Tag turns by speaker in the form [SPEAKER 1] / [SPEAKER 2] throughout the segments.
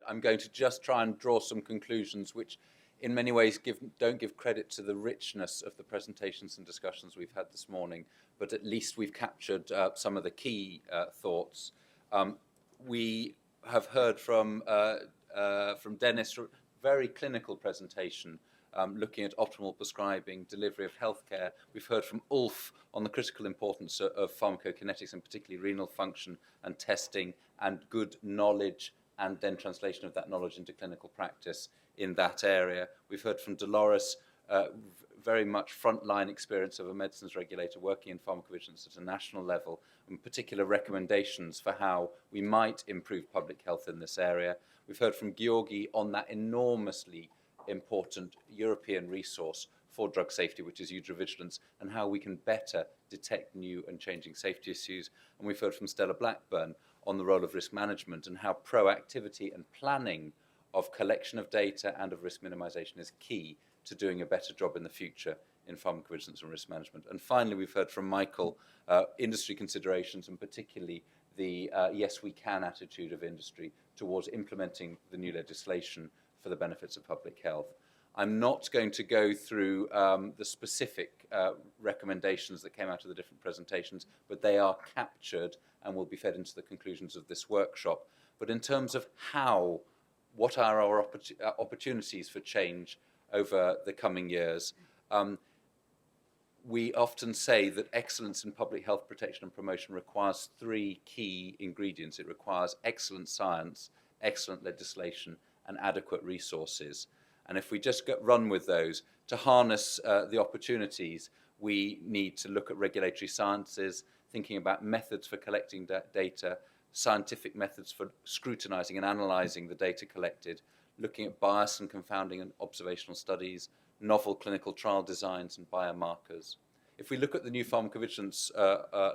[SPEAKER 1] I'm going to just try and draw some conclusions which in many ways don't give credit to the richness of the presentations and discussions we've had this morning, but at least we've captured some of the key thoughts. We have heard from Dennis, very clinical presentation, looking at optimal prescribing, delivery of healthcare. We've heard from Ulf on the critical importance of pharmacokinetics and particularly renal function and testing and good knowledge and then translation of that knowledge into clinical practice in that area. We've heard from Dolores, very much frontline experience of a medicines regulator working in pharmacovigilance at a national level, and particular recommendations for how we might improve public health in this area. We've heard from Georgi on that enormously important European resource for drug safety, which is eudravigilance, and how we can better detect new and changing safety issues. And we've heard from Stella Blackburn on the role of risk management and how proactivity and planning of collection of data and of risk minimization is key to doing a better job in the future in pharmacovigilance and risk management. And finally, we've heard from Michael industry considerations and particularly the yes, we can attitude of industry towards implementing the new legislation for the benefits of public health. I'm not going to go through the specific recommendations that came out of the different presentations, but they are captured and will be fed into the conclusions of this workshop. But in terms of what are our opportunities for change over the coming years, we often say that excellence in public health protection and promotion requires three key ingredients. It requires excellent science, excellent legislation, and adequate resources. And if we just run with those, to harness the opportunities, we need to look at regulatory sciences, thinking about methods for collecting data, scientific methods for scrutinizing and analyzing the data collected, looking at bias and confounding and observational studies, novel clinical trial designs and biomarkers. If we look at the new pharmacovigilance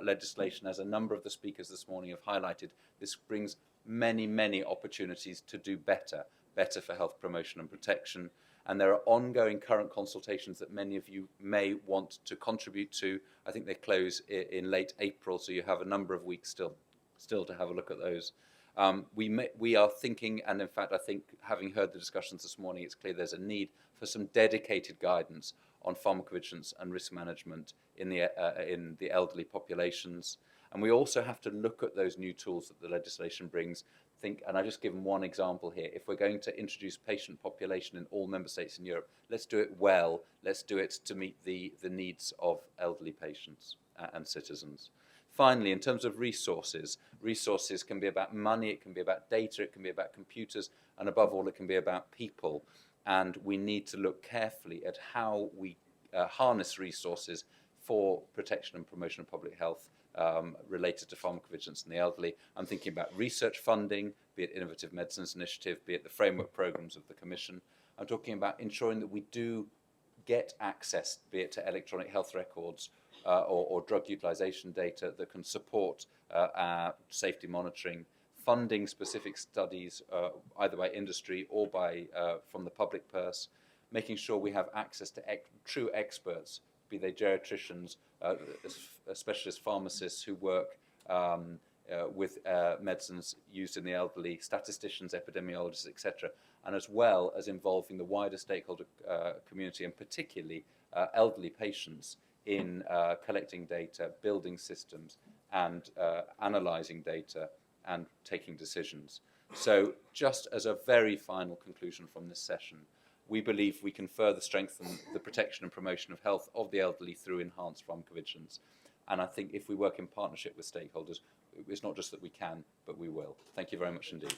[SPEAKER 1] legislation, as a number of the speakers this morning have highlighted, this brings many, many opportunities to do better for health promotion and protection. And there are ongoing current consultations that many of you may want to contribute to. I think they close in late April, so you have a number of weeks still to have a look at those. We are thinking, and in fact, I think having heard the discussions this morning, it's clear there's a need for some dedicated guidance on pharmacovigilance and risk management in the elderly populations. And we also have to look at those new tools that the legislation brings. And I just give them one example here. If we're going to introduce patient population in all member states in Europe, let's do it well. Let's do it to meet the needs of elderly patients and citizens. Finally, in terms of resources can be about money, it can be about data, it can be about computers, and above all, it can be about people. And we need to look carefully at how we harness resources for protection and promotion of public health related to pharmacovigilance in the elderly. I'm thinking about research funding, be it Innovative Medicines Initiative, be it the framework programs of the Commission. I'm talking about ensuring that we do get access, be it to electronic health records or drug utilization data that can support our safety monitoring, funding specific studies either by industry or from the public purse, making sure we have access to true experts, be they geriatricians, specialist pharmacists who work with medicines used in the elderly, statisticians, epidemiologists, etc., and as well as involving the wider stakeholder community and particularly elderly patients in collecting data, building systems, and analysing data and taking decisions. So just as a very final conclusion from this session, we believe we can further strengthen the protection and promotion of health of the elderly through enhanced pharmacovigilance. And I think if we work in partnership with stakeholders, it's not just that we can, but we will. Thank you very much indeed.